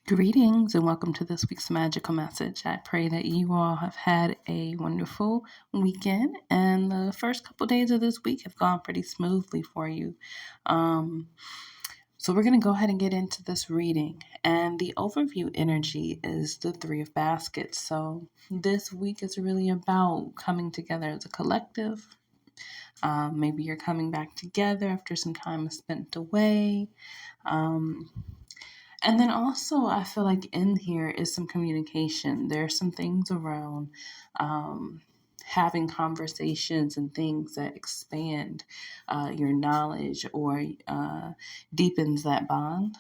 Greetings and welcome to this week's magical message. I pray that you all have had a wonderful weekend and the first couple days of this week have gone pretty smoothly for you. So we're going to go ahead and get into this reading. And the overview energy is the Three of Baskets. So this week is really about coming together as a collective. Maybe you're coming back together after some time is spent away. And then also, I feel like in here is some communication. There are some things around having conversations and things that expand your knowledge or deepens that bond.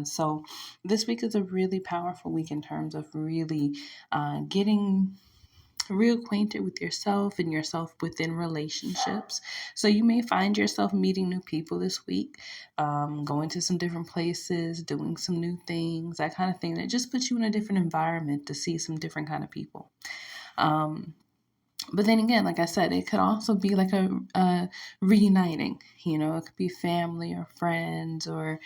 So this week is a really powerful week in terms of really getting reacquainted with yourself and yourself within relationships. So you may find yourself meeting new people this week, going to some different places, doing some new things, that kind of thing that just puts you in a different environment to see some different kind of people. But then again, like I said, it could also be like a reuniting. It could be family or friends or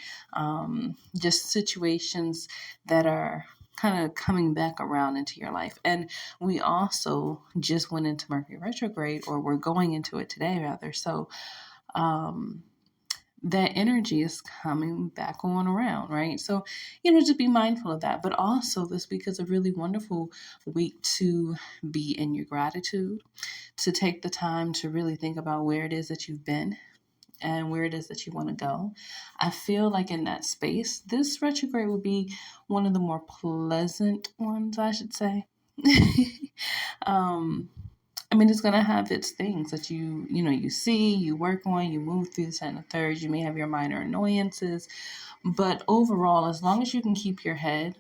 just situations that are kind of coming back around into your life. And we also just went into Mercury retrograde, or we're going into it today, rather. So that energy is coming back on around, right? So, just be mindful of that. But also, this week is a really wonderful week to be in your gratitude, to take the time to really think about where it is that you've been and where it is that you want to go. I feel like in that space, this retrograde would be one of the more pleasant ones, I should say. It's going to have its things that you see, you work on, you move through the second and third. You may have your minor annoyances, but overall, as long as you can keep your head,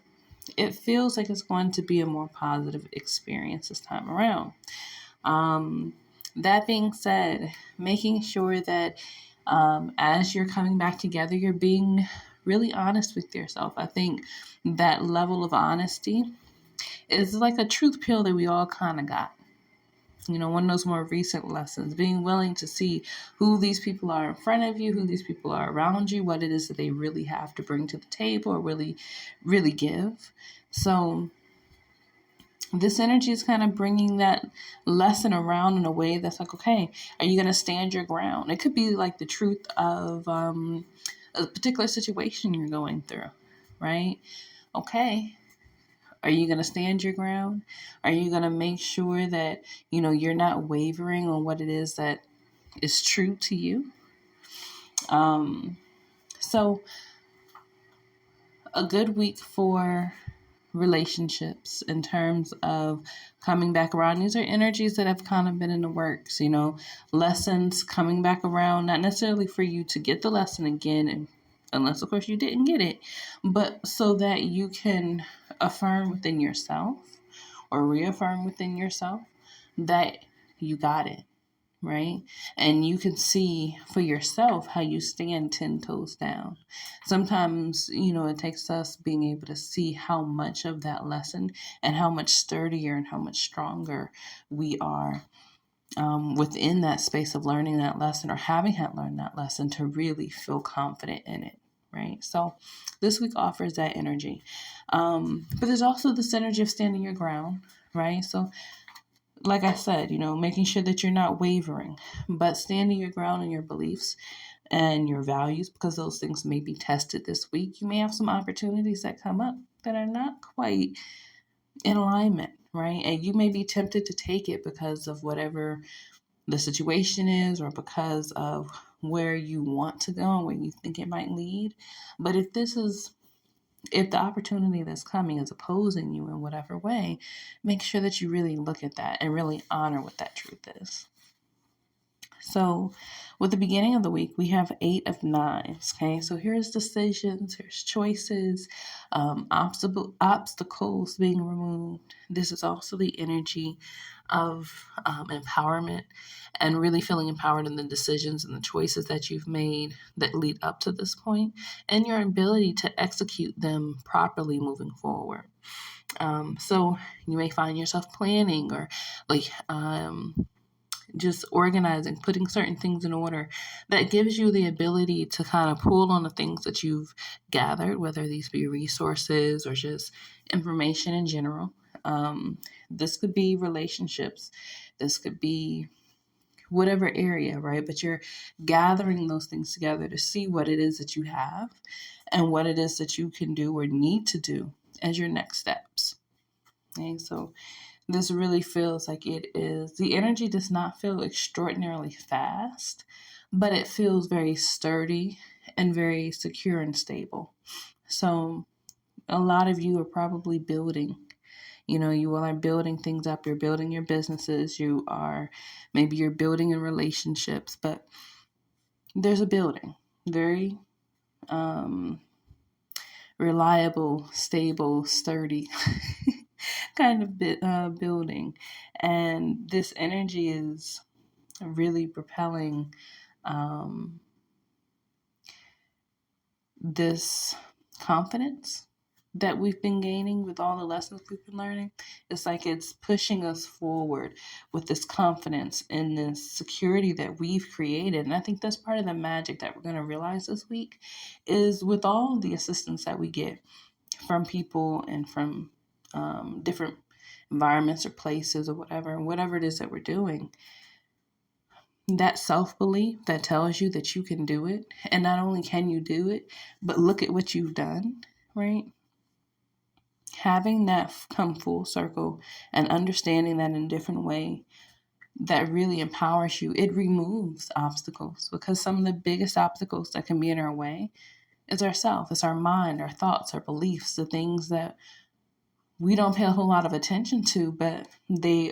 it feels like it's going to be a more positive experience this time around. That being said, making sure that as you're coming back together, you're being really honest with yourself. I think that level of honesty is like a truth pill that we all kind of got. One of those more recent lessons, being willing to see who these people are in front of you, who these people are around you, what it is that they really have to bring to the table or really, really give. So this energy is kind of bringing that lesson around in a way that's like, okay, are you going to stand your ground? It could be like the truth of a particular situation you're going through, right? Okay. Are you going to stand your ground? Are you going to make sure that, you're not wavering on what it is that is true to you? So a good week for relationships in terms of coming back around. These are energies that have kind of been in the works, lessons coming back around, not necessarily for you to get the lesson again, and unless of course you didn't get it, but so that you can affirm within yourself or reaffirm within yourself that you got it. Right? And you can see for yourself how you stand 10 toes down. Sometimes, it takes us being able to see how much of that lesson and how much sturdier and how much stronger we are within that space of learning that lesson or having had learned that lesson to really feel confident in it. Right? So this week offers that energy. But there's also this energy of standing your ground. Right? So like I said, making sure that you're not wavering, but standing your ground in your beliefs and your values, because those things may be tested this week. You may have some opportunities that come up that are not quite in alignment, right? And you may be tempted to take it because of whatever the situation is or because of where you want to go and where you think it might lead. But if the opportunity that's coming is opposing you in whatever way, make sure that you really look at that and really honor what that truth is. So with the beginning of the week, we have 8 of 9s. Okay, so here's decisions, here's choices, obstacles being removed. This is also the energy of empowerment and really feeling empowered in the decisions and the choices that you've made that lead up to this point and your ability to execute them properly moving forward. So you may find yourself planning or just organizing, putting certain things in order, that gives you the ability to kind of pull on the things that you've gathered, whether these be resources or just information in general. This could be relationships, this could be whatever area, right? But you're gathering those things together to see what it is that you have and what it is that you can do or need to do as your next steps. Okay, so this really feels like it is, the energy does not feel extraordinarily fast, but it feels very sturdy and very secure and stable. So a lot of you are probably building. You are building things up. You're building your businesses. Maybe you're building in relationships, but there's a building. Very reliable, stable, sturdy kind of building. And this energy is really propelling this confidence that we've been gaining with all the lessons we've been learning. It's like it's pushing us forward with this confidence and this security that we've created. And I think that's part of the magic that we're going to realize this week, is with all the assistance that we get from people and from different environments or places or whatever it is that we're doing. That self-belief that tells you that you can do it. And not only can you do it, but look at what you've done, right? Having that come full circle and understanding that in a different way, that really empowers you. It removes obstacles, because some of the biggest obstacles that can be in our way is ourself. It's our mind, our thoughts, our beliefs, the things that we don't pay a whole lot of attention to, but they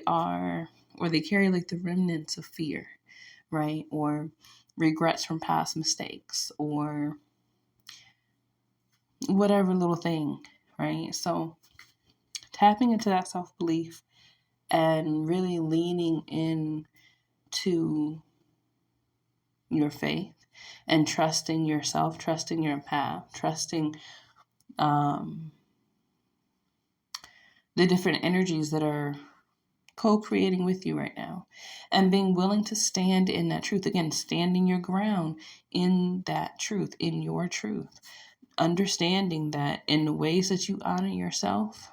carry like the remnants of fear, right? Or regrets from past mistakes, or whatever little thing, right? So tapping into that self-belief and really leaning into your faith and trusting yourself, trusting your path, trusting the different energies that are co-creating with you right now, and being willing to stand in that truth. Again, standing your ground in that truth, in your truth, understanding that in the ways that you honor yourself,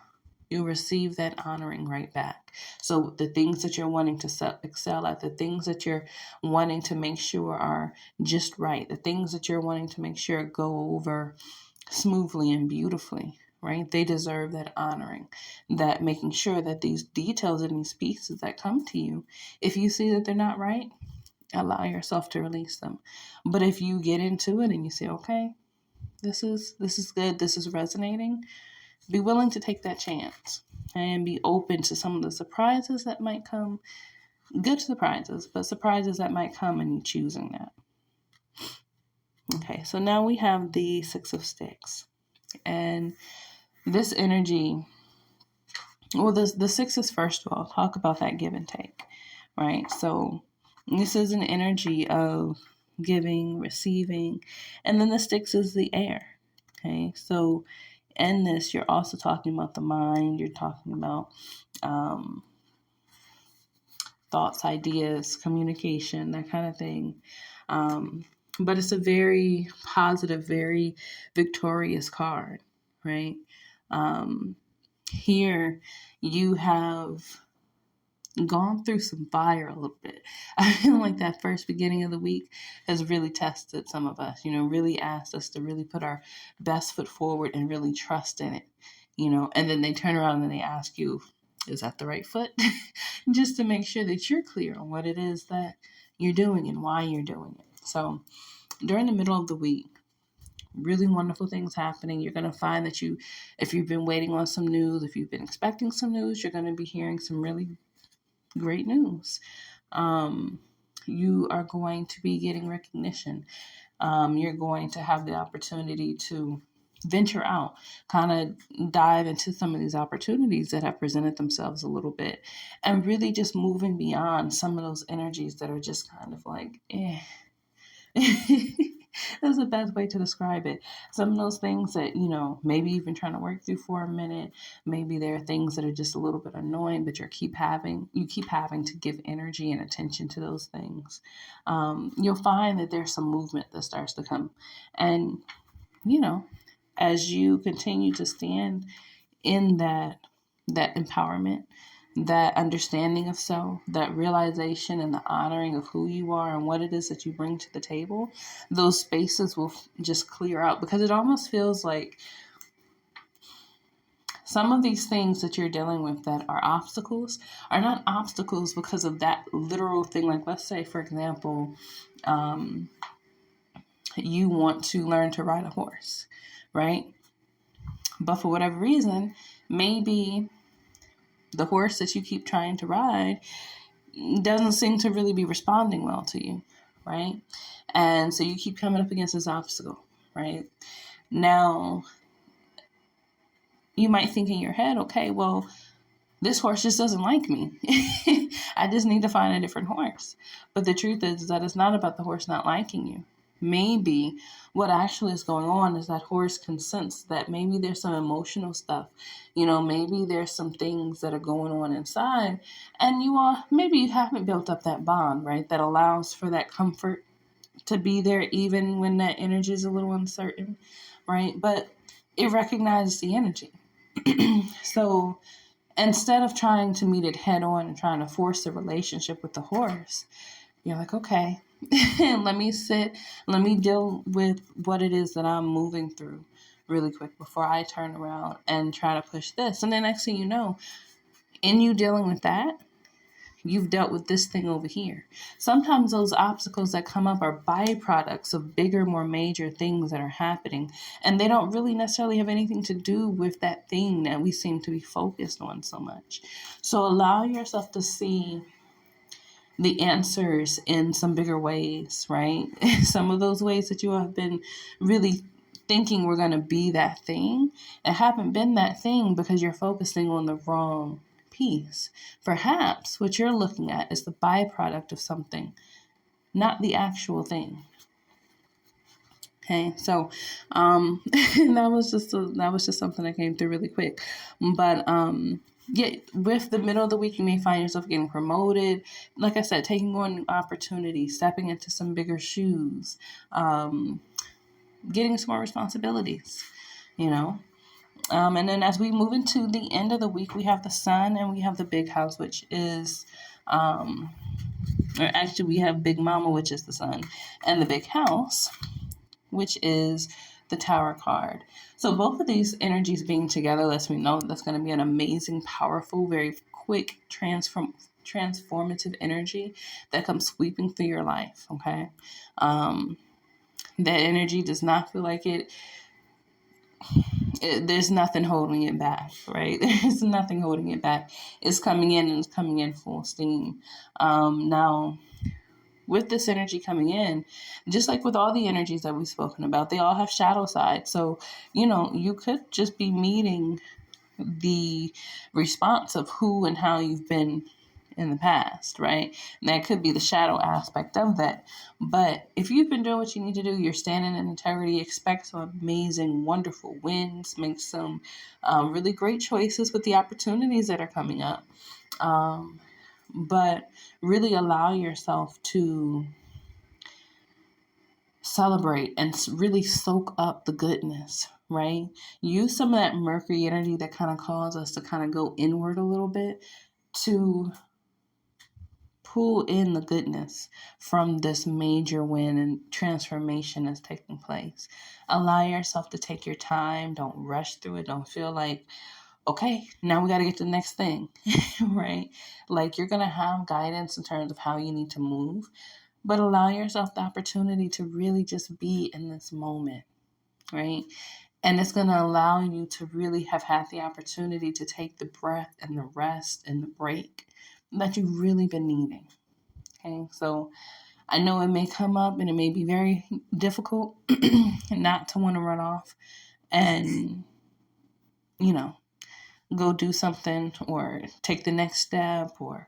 you'll receive that honoring right back. So the things that you're wanting to excel at, the things that you're wanting to make sure are just right, the things that you're wanting to make sure go over smoothly and beautifully, right? They deserve that honoring, that making sure that these details and these pieces that come to you, if you see that they're not right, allow yourself to release them. But if you get into it and you say, okay, this is good, this is resonating, be willing to take that chance and be open to some of the surprises that might come. Good surprises, but surprises that might come in you choosing that. Okay, so now we have the Six of Sticks. And this energy, well, the Six is, first of all, talk about that give and take, right? So this is an energy of giving, receiving, and then the Sticks is the air. Okay, so in this, you're also talking about the mind, you're talking about thoughts, ideas, communication, that kind of thing. But it's a very positive, very victorious card, right? Here you have gone through some fire a little bit. I feel like that first beginning of the week has really tested some of us, really asked us to really put our best foot forward and really trust in it, and then they turn around and they ask you, is that the right foot? Just to make sure that you're clear on what it is that you're doing and why you're doing it. So during the middle of the week, really wonderful things happening. You're going to find that if you've been waiting on some news, if you've been expecting some news, you're going to be hearing some really great news. You are going to be getting recognition. You're going to have the opportunity to venture out, kind of dive into some of these opportunities that have presented themselves a little bit, and really just moving beyond some of those energies that are just kind of like, That's the best way to describe it. Some of those things that, maybe you've been trying to work through for a minute, maybe there are things that are just a little bit annoying, but you keep having to give energy and attention to those things. You'll find that there's some movement that starts to come. And, you know, as you continue to stand in that empowerment, that understanding of self, that realization and the honoring of who you are and what it is that you bring to the table, those spaces will just clear out, because it almost feels like some of these things that you're dealing with that are obstacles are not obstacles because of that literal thing. Like, let's say, for example, you want to learn to ride a horse, right? But for whatever reason, maybe the horse that you keep trying to ride doesn't seem to really be responding well to you, right? And so you keep coming up against this obstacle, right? Now, you might think in your head, okay, well, this horse just doesn't like me. I just need to find a different horse. But the truth is that it's not about the horse not liking you. Maybe what actually is going on is that horse can sense that maybe there's some emotional stuff. Maybe there's some things that are going on inside, and maybe you haven't built up that bond, right? That allows for that comfort to be there even when that energy is a little uncertain, right? But it recognizes the energy. So instead of trying to meet it head on and trying to force a relationship with the horse, you're like, okay, let me sit, let me deal with what it is that I'm moving through really quick before I turn around and try to push this. And then next thing you know, in you dealing with that, you've dealt with this thing over here. Sometimes those obstacles that come up are byproducts of bigger, more major things that are happening. And they don't really necessarily have anything to do with that thing that we seem to be focused on so much. So allow yourself to see the answers in some bigger ways, right? Some of those ways that you have been really thinking were going to be that thing, it haven't been that thing because you're focusing on the wrong piece. Perhaps what you're looking at is the byproduct of something, not the actual thing. Okay, so that was just something that came through really quick. But yeah, with the middle of the week, you may find yourself getting promoted. Like I said, taking on new opportunities, stepping into some bigger shoes, getting some more responsibilities, And then as we move into the end of the week, we have the sun and we have the big house, which is, or actually we have Big Mama, which is the sun, and the big house, which is the Tower card. So both of these energies being together lets me know that's going to be an amazing, powerful, very quick transformative energy that comes sweeping through your life, okay? That energy does not feel like there's nothing holding it back, right? There's nothing holding it back. It's coming in and it's coming in full steam. Now, with this energy coming in, just like with all the energies that we've spoken about, they all have shadow sides. So, you could just be meeting the response of who and how you've been in the past, right? And that could be the shadow aspect of that. But if you've been doing what you need to do, you're standing in integrity, expect some amazing, wonderful wins, make some really great choices with the opportunities that are coming up. But really allow yourself to celebrate and really soak up the goodness, right? Use some of that Mercury energy that kind of calls us to kind of go inward a little bit to pull in the goodness from this major win and transformation that's taking place. Allow yourself to take your time. Don't rush through it. Don't feel like, okay, now we got to get to the next thing, right? Like, you're going to have guidance in terms of how you need to move, but allow yourself the opportunity to really just be in this moment, right? And it's going to allow you to really have had the opportunity to take the breath and the rest and the break that you've really been needing. Okay, so I know it may come up and it may be very difficult not to want to run off and, go do something or take the next step or,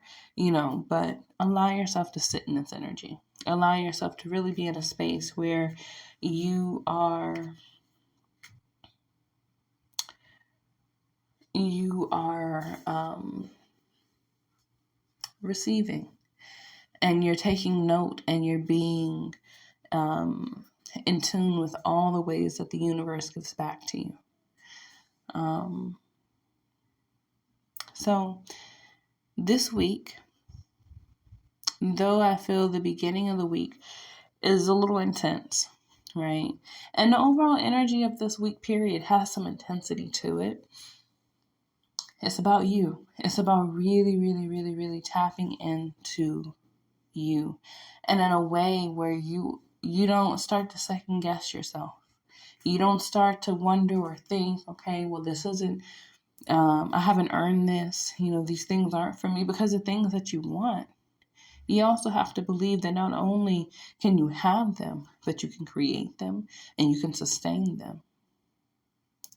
but allow yourself to sit in this energy. Allow yourself to really be in a space where You are receiving, and you're taking note, and you're being in tune with all the ways that the universe gives back to you. So this week, though I feel the beginning of the week is a little intense, right? And the overall energy of this week period has some intensity to it. It's about you. It's about really, really, really, really tapping into you, and in a way where you don't start to second guess yourself. You don't start to wonder or think, okay, well, this isn't, I haven't earned this. These things aren't for me, because the things that you want, you also have to believe that not only can you have them, but you can create them and you can sustain them,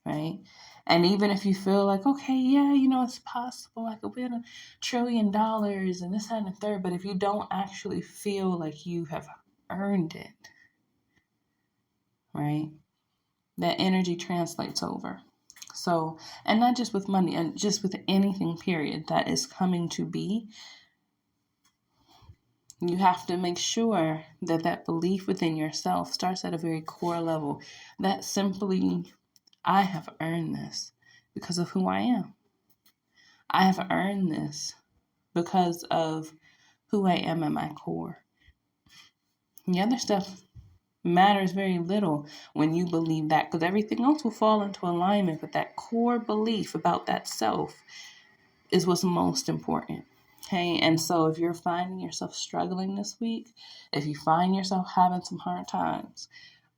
right? And even if you feel like, okay, yeah, it's possible, I could win $1 trillion and this, that, and the third, but if you don't actually feel like you have earned it, right, that energy translates over. So, and not just with money, and just with anything, period, that is coming to be, you have to make sure that that belief within yourself starts at a very core level. That simply, I have earned this because of who I am. I have earned this because of who I am at my core. The other stuff matters very little when you believe that, because everything else will fall into alignment. But that core belief about that self is what's most important. Okay, and so if you're finding yourself struggling this week, if you find yourself having some hard times,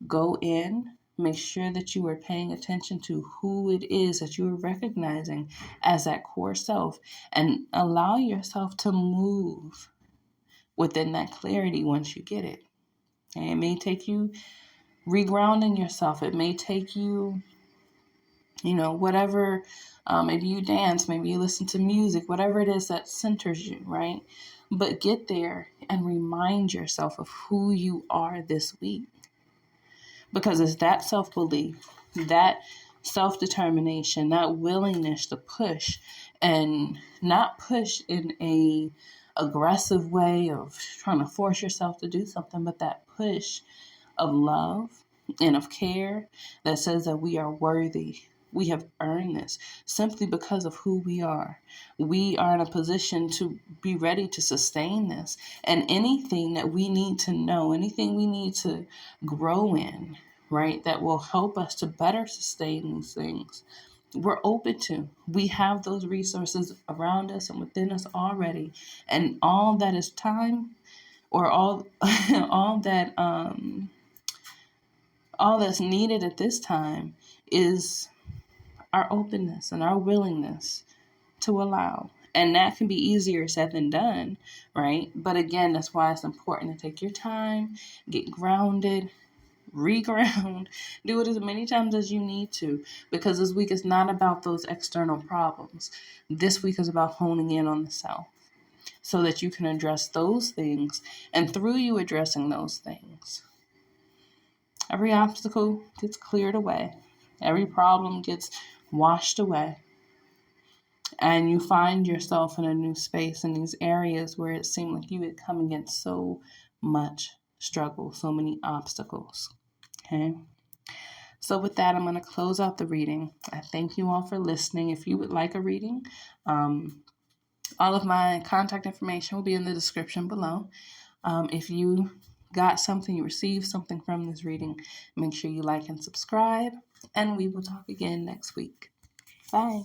go in, make sure that you are paying attention to who it is that you are recognizing as that core self, and allow yourself to move within that clarity once you get it. Okay, it may take you regrounding yourself. It may take you, whatever, maybe you dance, maybe you listen to music, whatever it is that centers you, right? But get there and remind yourself of who you are this week. Because it's that self-belief, that self-determination, that willingness to push, and not push in a aggressive way of trying to force yourself to do something, but that push of love and of care that says that we are worthy. We have earned this simply because of who we are. We are in a position to be ready to sustain this. And anything that we need to know, anything we need to grow in, right, that will help us to better sustain these things, we're open to. We have those resources around us and within us already. And all that is time, or all all that's needed at this time is our openness and our willingness to allow. And that can be easier said than done, right? But again, that's why it's important to take your time, get grounded, reground, do it as many times as you need to, because this week is not about those external problems. This week is about honing in on the self so that you can address those things. And through you addressing those things, every obstacle gets cleared away. Every problem gets washed away. And you find yourself in a new space in these areas where it seemed like you had come against so much struggle, so many obstacles. Okay? So with that, I'm going to close out the reading. I thank you all for listening. If you would like a reading, all of my contact information will be in the description below. If you got something, you received something from this reading, make sure you like and subscribe, and we will talk again next week. Bye.